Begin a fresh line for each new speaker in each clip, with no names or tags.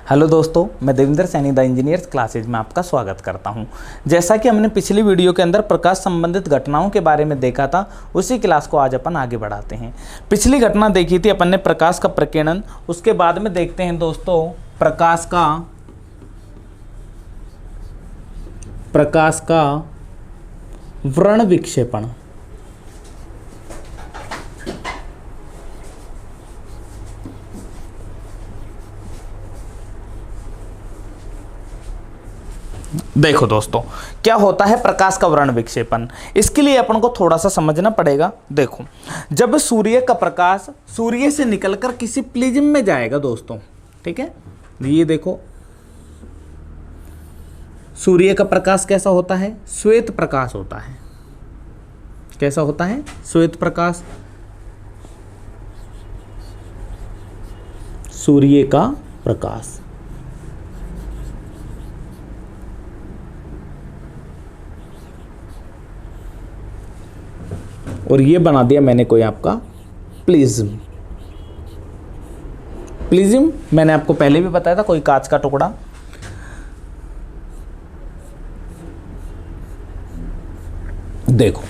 Hello दोस्तों, मैं Devendra Saini the engineers classes में आपका स्वागत करता हूं। जैसा कि हमने पिछली वीडियो के अंदर प्रकाश संबंधित घटनाओं के बारे में देखा था, उसी क्लास को आज अपन आगे बढ़ाते हैं। पिछली घटना देखी थी अपन ने प्रकाश का प्रकीर्णन, उसके बाद में देखते हैं दोस्तों प्रकाश का व्रण विक्षेपण। देखो दोस्तों, क्या होता है प्रकाश का व्रण विक्षेपण। इसके लिए अपन को थोड़ा सा समझना पड़ेगा। देखो, जब सूर्य का प्रकाश सूर्य से निकलकर किसी प्रिज्म में जाएगा दोस्तों, ठीक है, ये देखो सूर्य का प्रकाश कैसा होता है, श्वेत प्रकाश होता है। कैसा होता है? श्वेत प्रकाश। सूर्य का प्रकाश और ये बना दिया मैंने कोई आपका प्रिज्म। प्रिज्म मैंने आपको पहले भी बताया था, कोई कांच का टुकड़ा। देखो,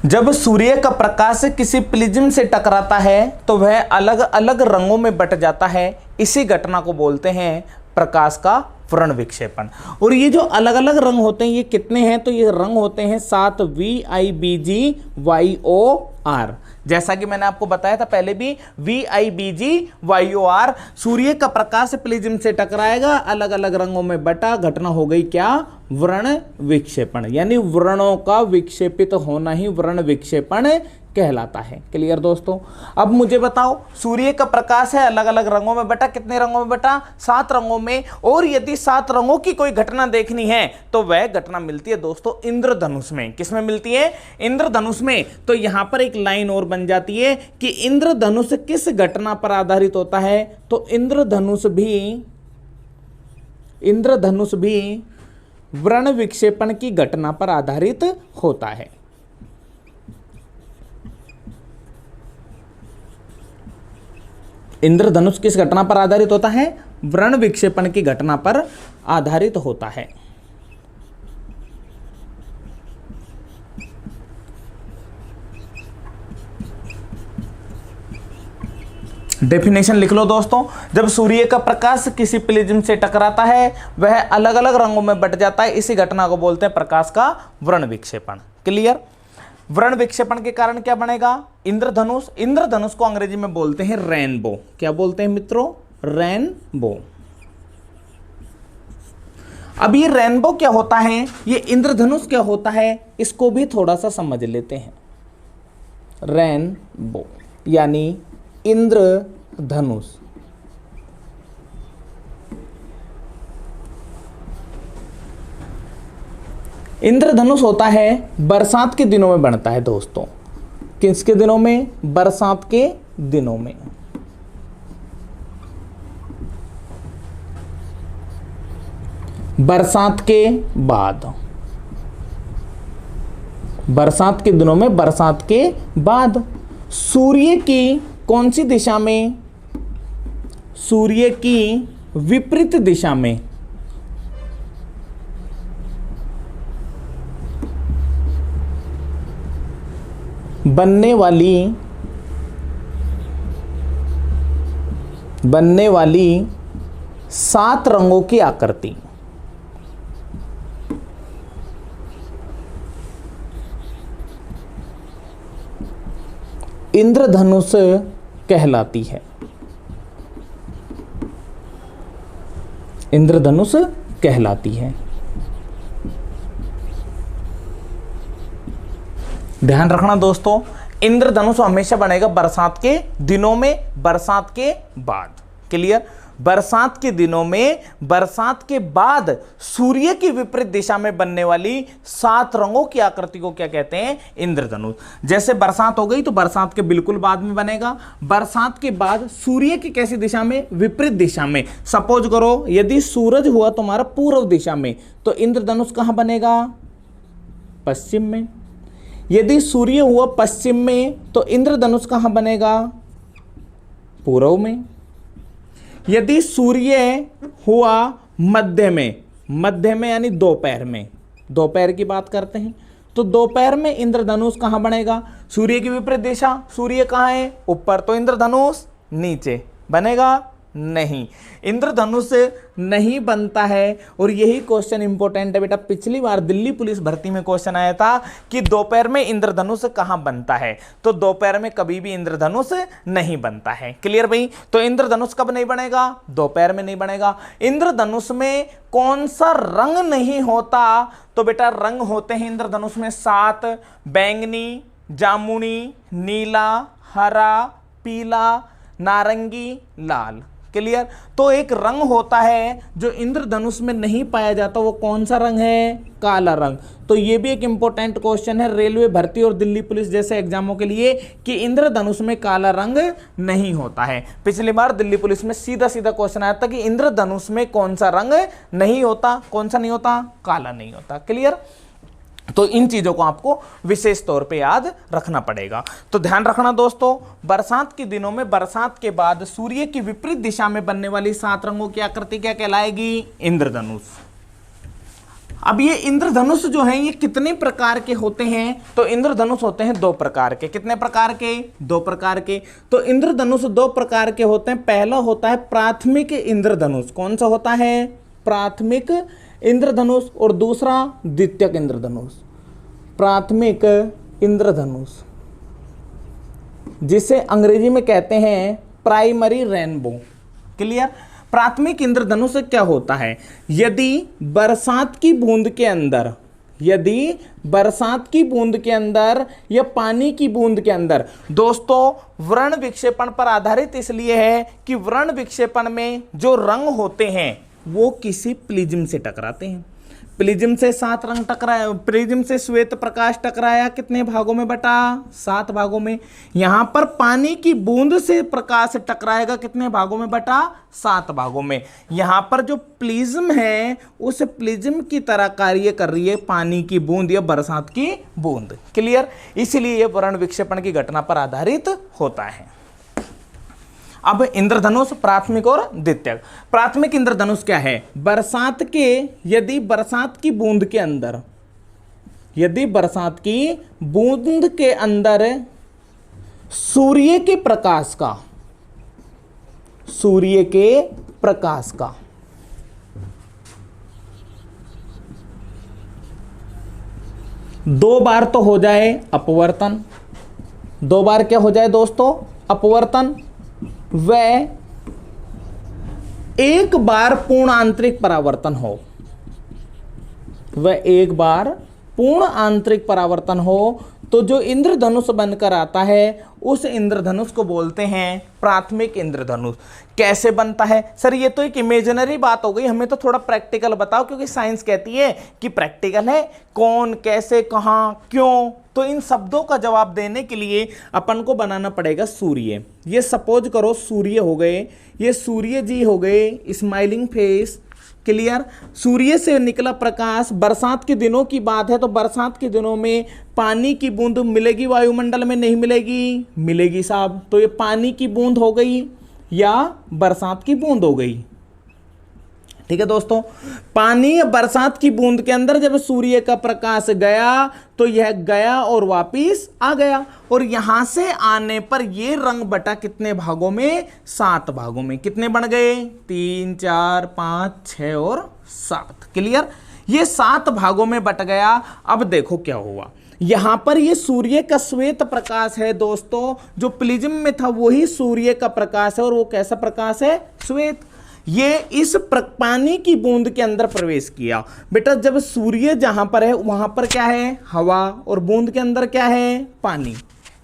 जब सूर्य का प्रकाश किसी प्रिज्म से टकराता है तो वह अलग अलग रंगों में बट जाता है। इसी घटना को बोलते हैं प्रकाश का व्रण विक्षेपण। और ये जो अलग अलग रंग होते हैं, ये कितने हैं? तो ये रंग होते हैं 7 VIBGYOR। जैसा कि मैंने आपको बताया था पहले भी, VIBGYOR, सूर्य का प्रकाश प्रिज्म से टकराएगा, अलग अलग रंगों में बटा, घटना हो गई क्या? व्रण विक्षेपण। यानी व्रणों का विक्षेपित होना ही व्रण विक्षेपण कहलाता है। क्लियर दोस्तों? अब मुझे बताओ, सूर्य का प्रकाश है, अलग अलग रंगों में बटा। कितने रंगों में बटा? 7 रंगों में। और यदि 7 रंगों की कोई घटना देखनी है तो वह घटना मिलती है दोस्तों इंद्रधनुष में। किसमें मिलती है? इंद्रधनुष में। तो यहां पर एक लाइन और बन जाती है कि इंद्रधनुष किस घटना पर आधारित होता है? तो इंद्रधनुष भी व्रण विक्षेपण की घटना पर आधारित होता है। इंद्रधनुष किस घटना पर आधारित होता है? व्रण विक्षेपण की घटना पर आधारित होता है। डेफिनेशन लिख लो दोस्तों। जब सूर्य का प्रकाश किसी प्रिज्म से टकराता है, वह अलग अलग रंगों में बट जाता है। इसी घटना को बोलते हैं प्रकाश का व्रण विक्षेपण। क्लियर? व्रण विक्षेपण के कारण क्या बनेगा? इंद्रधनुष। इंद्रधनुष को अंग्रेजी में बोलते हैं रेनबो। क्या बोलते हैं मित्रों? रेनबो। अब ये रेनबो क्या होता है, ये इंद्रधनुष क्या होता है, इसको भी थोड़ा सा समझ लेते हैं। रेनबो यानी इंद्रधनुष। इंद्रधनुष होता है बरसात के दिनों में बनता है दोस्तों। किसके दिनों में? बरसात के दिनों में। बरसात के बाद, बरसात के दिनों में, बरसात के बाद सूर्य की कौन सी दिशा में? सूर्य की विपरीत दिशा में। बनने वाली 7 रंगों की आकृति इंद्रधनुष कहलाती है। इंद्रधनुष कहलाती है। ध्यान रखना दोस्तों, इंद्रधनुष हमेशा बनेगा बरसात के दिनों में, बरसात के बाद। क्लियर? बरसात के दिनों में, बरसात के बाद सूर्य की विपरीत दिशा में बनने वाली 7 रंगों की आकृति को क्या कहते हैं? इंद्रधनुष। जैसे बरसात हो गई तो बरसात के बिल्कुल बाद में बनेगा। बरसात के बाद सूर्य की कैसी दिशा में? विपरीत दिशा में। सपोज करो यदि सूरज हुआ तुम्हारा पूर्व दिशा में, तो इंद्रधनुष कहां बनेगा? पश्चिम में। यदि सूर्य हुआ पश्चिम में तो इंद्रधनुष कहां बनेगा? पूर्व में। यदि सूर्य हुआ मध्य में यानी दोपहर में, दोपहर की बात करते हैं, तो दोपहर में इंद्रधनुष कहां बनेगा? सूर्य की विपरीत दिशा, सूर्य कहां है? ऊपर, तो इंद्रधनुष नीचे बनेगा? नहीं, इंद्रधनुष नहीं बनता है। और यही क्वेश्चन इंपॉर्टेंट है बेटा, पिछली बार दिल्ली पुलिस भर्ती में क्वेश्चन आया था कि दोपहर में इंद्रधनुष कहां बनता है, तो दोपहर में कभी भी इंद्रधनुष नहीं बनता है। क्लियर भाई? तो इंद्रधनुष कब नहीं बनेगा? दोपहर में नहीं बनेगा। इंद्रधनुष में कौन सा रंग नहीं होता? तो बेटा रंग होते हैं इंद्रधनुष में 7, बैंगनी, जामुनी, नीला, हरा, पीला, नारंगी, लाल। क्लियर? तो एक रंग होता है जो इंद्रधनुष में नहीं पाया जाता, वो कौन सा रंग है? काला रंग। तो ये भी एक इंपॉर्टेंट क्वेश्चन है रेलवे भर्ती और दिल्ली पुलिस जैसे एग्जामों के लिए कि इंद्रधनुष में काला रंग नहीं होता है। पिछली बार दिल्ली पुलिस में सीधा सीधा क्वेश्चन आया था कि इंद्रधनुष में कौन सा रंग नहीं होता? कौन सा नहीं होता? काला नहीं होता। क्लियर? तो इन चीजों को आपको विशेष तौर पे याद रखना पड़ेगा। तो ध्यान रखना दोस्तों, बरसात के दिनों में बरसात के बाद सूर्य की विपरीत दिशा में बनने वाली 7 रंगों की आकृति क्या कहलाएगी? इंद्रधनुष। अब ये इंद्रधनुष जो है ये कितने प्रकार के होते हैं? तो इंद्रधनुष होते हैं 2 प्रकार के। कितने प्रकार के? 2 प्रकार के। तो इंद्रधनुष 2 प्रकार के होते हैं। पहला होता है प्राथमिक इंद्रधनुष। कौन सा होता है? प्राथमिक इंद्रधनुष। और दूसरा द्वितीयक इंद्रधनुष। प्राथमिक इंद्रधनुष जिसे अंग्रेजी में कहते हैं प्राइमरी रेनबो। क्लियर? प्राथमिक इंद्रधनुष क्या होता है? यदि बरसात की बूंद के अंदर, यदि बरसात की बूंद के अंदर या पानी की बूंद के अंदर, दोस्तों व्रण विक्षेपण पर आधारित इसलिए है कि व्रण विक्षेपण में जो रंग होते हैं वो किसी प्रिज्म से टकराते हैं। प्रिज्म से 7 रंग टकराया, प्रिज्म से श्वेत प्रकाश टकराया, कितने भागों में बटा? 7 भागों में। यहां पर पानी की बूंद से प्रकाश टकराएगा, कितने भागों में बटा? 7 भागों में। यहां पर जो प्रिज्म है उस प्रिज्म की तरह कार्य कर रही है पानी की बूंद या बरसात की बूंद। क्लियर? इसलिए यह वर्ण विक्षेपण की घटना पर आधारित होता है। अब इंद्रधनुष प्राथमिक और द्वितीयक। प्राथमिक इंद्रधनुष क्या है? बरसात के, यदि बरसात की बूंद के अंदर, यदि बरसात की बूंद के अंदर सूर्य के प्रकाश का, सूर्य के प्रकाश का दो बार तो हो जाए अपवर्तन, 2 बार क्या हो जाए दोस्तों? अपवर्तन, व एक बार पूर्ण आंतरिक परावर्तन हो, वह एक बार पूर्ण आंतरिक परावर्तन हो, तो जो इंद्रधनुष बनकर आता है उस इंद्रधनुष को बोलते हैं प्राथमिक इंद्रधनुष। कैसे बनता है? सर ये तो एक इमेजिनरी बात हो गई, हमें तो थोड़ा प्रैक्टिकल बताओ, क्योंकि साइंस कहती है कि प्रैक्टिकल है। कौन, कैसे, कहां, क्यों? तो इन शब्दों का जवाब देने के लिए अपन को बनाना पड़ेगा सूर्य। ये सपोज करो सूर्य हो गए, ये सूर्य जी हो गए, स्माइलिंग फेस। क्लियर? सूर्य से निकला प्रकाश, बरसात के दिनों की बात है, तो बरसात के दिनों में पानी की बूंद मिलेगी वायुमंडल में? नहीं मिलेगी? मिलेगी साहब। तो ये पानी की बूंद हो गई या बरसात की बूंद हो गई? ठीक है दोस्तों, पानी या बरसात की बूंद के अंदर जब सूर्य का प्रकाश गया तो यह गया और वापिस आ गया, और यहां से आने पर यह रंग बटा कितने भागों में? 7 भागों में। कितने बन गए? 3, 4, 5, 6 और 7। क्लियर? ये 7 भागों में बट गया। अब देखो क्या हुआ, यहां पर ये सूर्य का श्वेत प्रकाश है दोस्तों, जो प्रिज्म में था वही सूर्य का प्रकाश है, और वो कैसा प्रकाश है? श्वेत। ये इस पानी की बूंद के अंदर प्रवेश किया। बेटा जब सूर्य जहां पर है वहां पर क्या है? हवा, और बूंद के अंदर क्या है? पानी।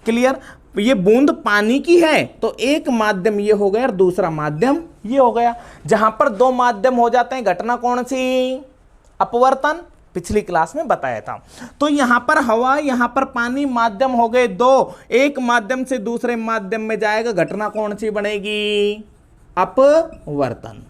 क्लियर? ये बूंद पानी की है तो एक माध्यम ये हो गया और दूसरा माध्यम ये हो गया। जहां पर 2 माध्यम हो जाते हैं घटना कौन सी? अपवर्तन। पिछली क्लास में बताया था। तो यहां पर हवा, यहां पर पानी, माध्यम हो गए 2। एक माध्यम से दूसरे माध्यम में जाएगा, घटना कौन सी बनेगी? अपवर्तन।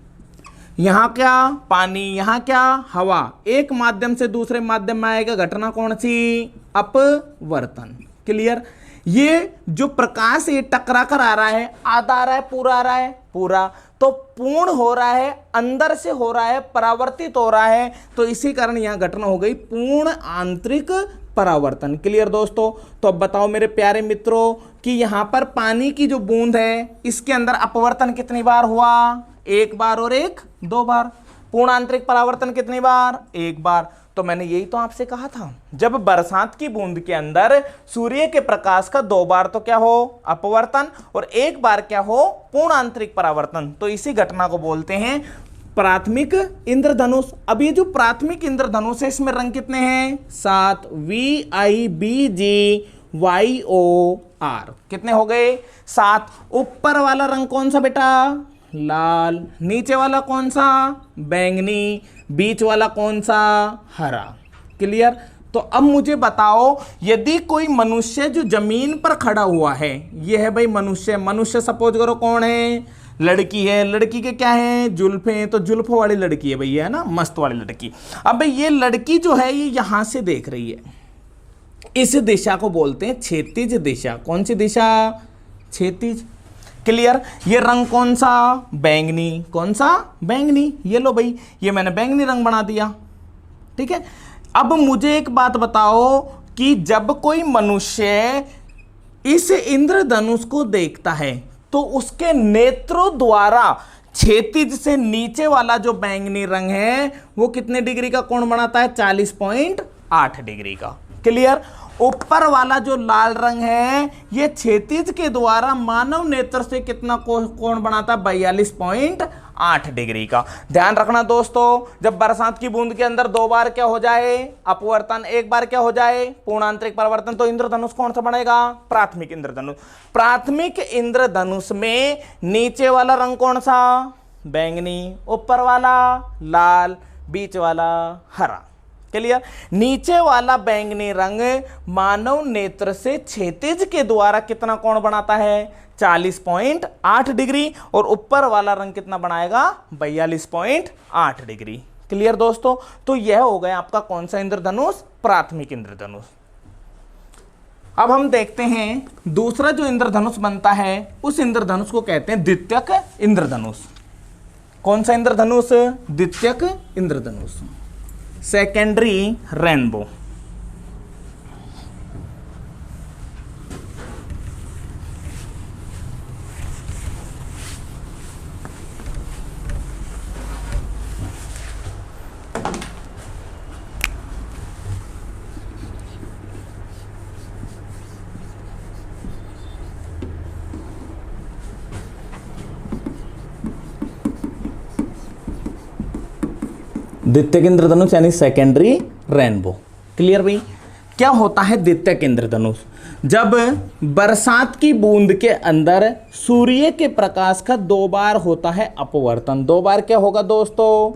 यहां क्या? पानी, यहां क्या? हवा। एक माध्यम से दूसरे माध्यम में आएगा, घटना कौन सी? अपवर्तन। क्लियर? ये जो प्रकाश ये टकरा कर आ रहा है, आधा आ रहा है, पूरा आ रहा है, पूरा, तो पूर्ण हो रहा है, अंदर से हो रहा है, परावर्तित हो रहा है, तो इसी कारण यहां घटना हो गई पूर्ण आंतरिक परावर्तन। क्लियर दोस्तों? तो अब बताओ मेरे प्यारे मित्रों कि यहां पर पानी की जो बूंद है इसके अंदर अपवर्तन कितनी बार हुआ? एक बार और एक, दो बार। पूर्ण आंतरिक परावर्तन कितनी बार? एक बार। तो मैंने यही तो आपसे कहा था, जब बरसात की बूंद के अंदर सूर्य के प्रकाश का दो बार तो क्या हो? अपवर्तन, और एक बार क्या हो? पूर्ण आंतरिक परावर्तन। तो इसी घटना को बोलते हैं प्राथमिक इंद्रधनुष। अब ये जो प्राथमिक इंद्रधनुष है इसमें रंग कितने हैं? 7, VIBGYOR। कितने हो गए? 7। ऊपर वाला रंग कौन सा बेटा? लाल। नीचे वाला कौन सा? बैंगनी। बीच वाला कौन सा? हरा। क्लियर? तो अब मुझे बताओ, यदि कोई मनुष्य जो जमीन पर खड़ा हुआ है, ये है भाई मनुष्य। मनुष्य सपोज करो कौन है? लड़की है। लड़की के क्या है? जुल्फे हैं, तो जुल्फों वाली लड़की है भैया, है ना, मस्त वाली लड़की। अब भाई ये लड़की जो है ये यहां से देख रही है, इस दिशा को बोलते हैं क्षैतिज दिशा। कौन सी दिशा? क्षैतिज। क्लियर? ये रंग कौन सा? बैंगनी। कौन सा? बैंगनी। ये लो भाई, ये मैंने बैंगनी रंग बना दिया। ठीक है। अब मुझे एक बात बताओ कि जब कोई मनुष्य इस इंद्रधनुष को देखता है तो उसके नेत्रों द्वारा क्षैतिज से नीचे वाला जो बैंगनी रंग है वो कितने डिग्री का कोण बनाता है? 40.8 डिग्री का। क्लियर? ऊपर वाला जो लाल रंग है ये क्षैतिज के द्वारा मानव नेत्र से कितना कोण बनाता है? 42.8 डिग्री का। ध्यान रखना दोस्तों, जब बरसात की बूंद के अंदर दो बार क्या हो जाए? अपवर्तन। एक बार क्या हो जाए? पूर्ण आंतरिक परावर्तन। तो इंद्रधनुष कौन सा बनेगा? प्राथमिक इंद्रधनुष। प्राथमिक इंद्रधनुष में नीचे वाला रंग कौन सा? बैंगनी। ऊपर वाला लाल, बीच वाला हरा। क्लियर? नीचे वाला बैंगनी रंग मानव नेत्र से क्षैतिज के द्वारा कितना कोण बनाता है? 40.8 डिग्री। और ऊपर वाला रंग कितना बनाएगा? 42.8 डिग्री। क्लियर दोस्तों? तो यह हो गया आपका कौन सा इंद्रधनुष? प्राथमिक इंद्रधनुष। अब हम देखते हैं दूसरा जो इंद्रधनुष बनता है उस इंद्रधनुष को कहते हैं द्वितीयक इंद्रधनुष। कौन सा इंद्रधनुष? द्वितीयक इंद्रधनुष, सेकेंडरी रेनबो। द्वितीयक इंद्रधनुष यानी सेकेंडरी रेनबो। क्लियर भाई? क्या होता है द्वितीयक इंद्रधनुष? जब बरसात की बूंद के अंदर सूर्य के प्रकाश का दो बार होता है अपवर्तन। दो बार क्या होगा दोस्तों?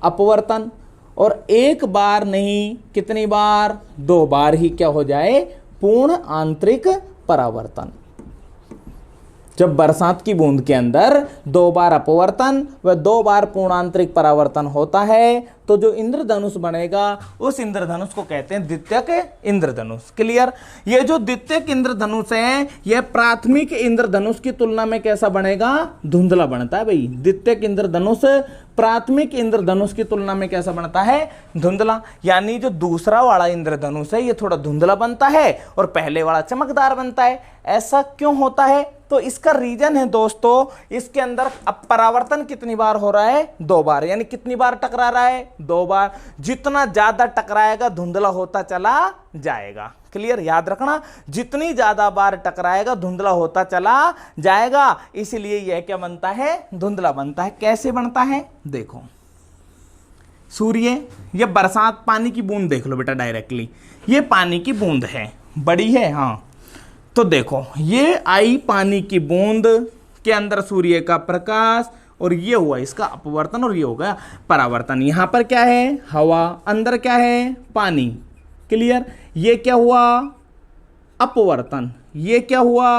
अपवर्तन। और एक बार नहीं, कितनी बार? दो बार ही क्या हो जाए? पूर्ण आंतरिक परावर्तन। जब बरसात की बूंद के अंदर दो बार अपवर्तन व दो बार पूर्ण आंतरिक परावर्तन होता है तो जो इंद्रधनुष बनेगा उस इंद्रधनुष को कहते हैं द्वितीयक इंद्रधनुष। क्लियर? ये जो द्वितीयक इंद्रधनुष है यह प्राथमिक इंद्रधनुष की तुलना में कैसा बनेगा? धुंधला बनता है भाई। द्वितीयक इंद्रधनुष प्राथमिक इंद्रधनुष की तुलना में कैसा बनता है? धुंधला। यानी जो दूसरा वाला इंद्रधनुष है ये थोड़ा धुंधला बनता है और पहले वाला चमकदार बनता है। ऐसा क्यों होता है? तो इसका रीजन है दोस्तों, इसके अंदर अब परावर्तन कितनी बार हो रहा है? दो बार। यानी कितनी बार टकरा रहा है? दो बार। जितना ज्यादा टकराएगा धुंधला होता चला जाएगा। क्लियर? याद रखना, जितनी ज्यादा बार टकराएगा धुंधला होता चला जाएगा। इसलिए यह क्या बनता है? धुंधला बनता है। कैसे बनता है? देखो, सूर्य, ये बरसात पानी की बूंद देख लो बेटा डायरेक्टली। ये पानी की बूंद है, बड़ी है, हाँ। तो देखो ये आई पानी की बूंद के अंदर सूर्य का प्रकाश और ये हुआ इसका अपवर्तन और ये हो गया परावर्तन। यहां पर क्या है? हवा। अंदर क्या है? पानी। क्लियर? ये क्या हुआ? अपवर्तन। ये क्या हुआ?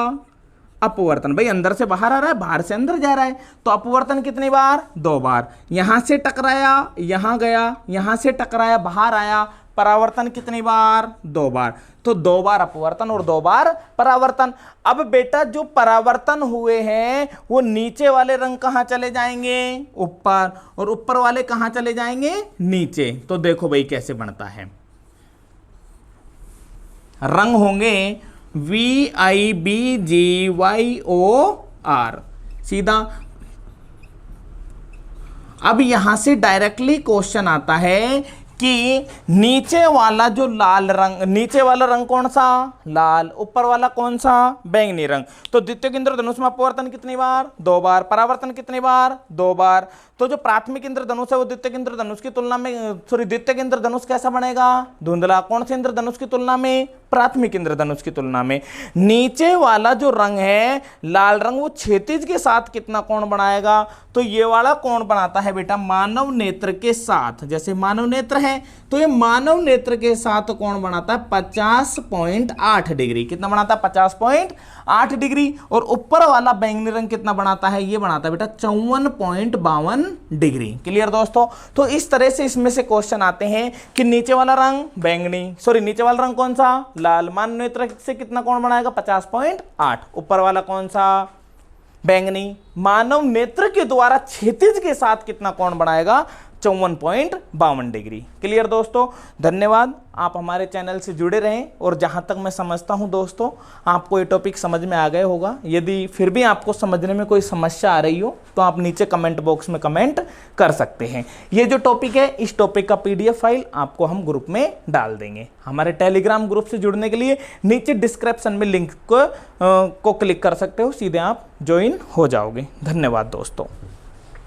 अपवर्तन। भाई अंदर से बाहर आ रहा है, बाहर से अंदर जा रहा है, तो अपवर्तन कितनी बार? दो बार। यहां से टकराया, यहां गया, यहां से टकराया, बाहर आया, परावर्तन कितनी बार? 2 बार। तो 2 बार अपवर्तन और 2 बार परावर्तन। अब बेटा जो परावर्तन हुए हैं वो नीचे वाले रंग कहां चले जाएंगे? ऊपर। और ऊपर वाले कहां चले जाएंगे? नीचे। तो देखो भाई कैसे बनता है, रंग होंगे VIBGYOR सीधा। अब यहां से डायरेक्टली क्वेश्चन आता है कि नीचे वाला जो लाल रंग, नीचे वाला रंग कौन सा? लाल। ऊपर वाला कौन सा? बैंगनी रंग। तो द्वितीयक इंद्रधनुष में अपवर्तन कितनी बार? 2 बार। परावर्तन कितनी बार? 2 बार। तो जो प्राथमिक इंद्रधनुष है वो द्वितीयक इंद्रधनुष की तुलना में, द्वितीयक इंद्रधनुष कैसा बनेगा? धुंधला। कौन से इंद्रधनुष की तुलना में? प्राथमिक इंद्रधनुष की तुलना में। नीचे वाला जो रंग है लाल रंग, वो क्षैतिज के साथ कितना कोण बनाएगा? तो ये वाला कोण बनाता है बेटा मानव नेत्र के साथ। जैसे मानव नेत्र है तो ये मानव नेत्र के साथ कोण बनाता है 50.8 डिग्री। कितना बनाता है? 50.8 डिग्री। और ऊपर वाला बैंगनी रंग कितना बनाता है? ये बनाता है बेटा 54.52 डिग्री। क्लियर दोस्तों? तो इस तरह से इसमें से क्वेश्चन आते हैं कि नीचे वाला रंग बैंगनी, नीचे वाला रंग कौन सा? लाल। मानव नेत्र से कितना कोण बनाएगा? 50.8। ऊपर वाला कौन सा? बैंगनी। मानव नेत्र के द्वारा क्षैतिज के साथ कितना कोण बनाएगा? 54.52 डिग्री। क्लियर दोस्तों? धन्यवाद। आप हमारे चैनल से जुड़े रहें और जहां तक मैं समझता हूं दोस्तों आपको ये टॉपिक समझ में आ गए होगा। यदि फिर भी आपको समझने में कोई समस्या आ रही हो तो आप नीचे कमेंट बॉक्स में कमेंट कर सकते हैं। ये जो टॉपिक है इस टॉपिक का PDF फाइल आपको हम ग्रुप में डाल देंगे। हमारे टेलीग्राम ग्रुप से जुड़ने के लिए नीचे डिस्क्रिप्शन में लिंक को क्लिक कर सकते हो, सीधे आप ज्वाइन हो जाओगे। धन्यवाद दोस्तों।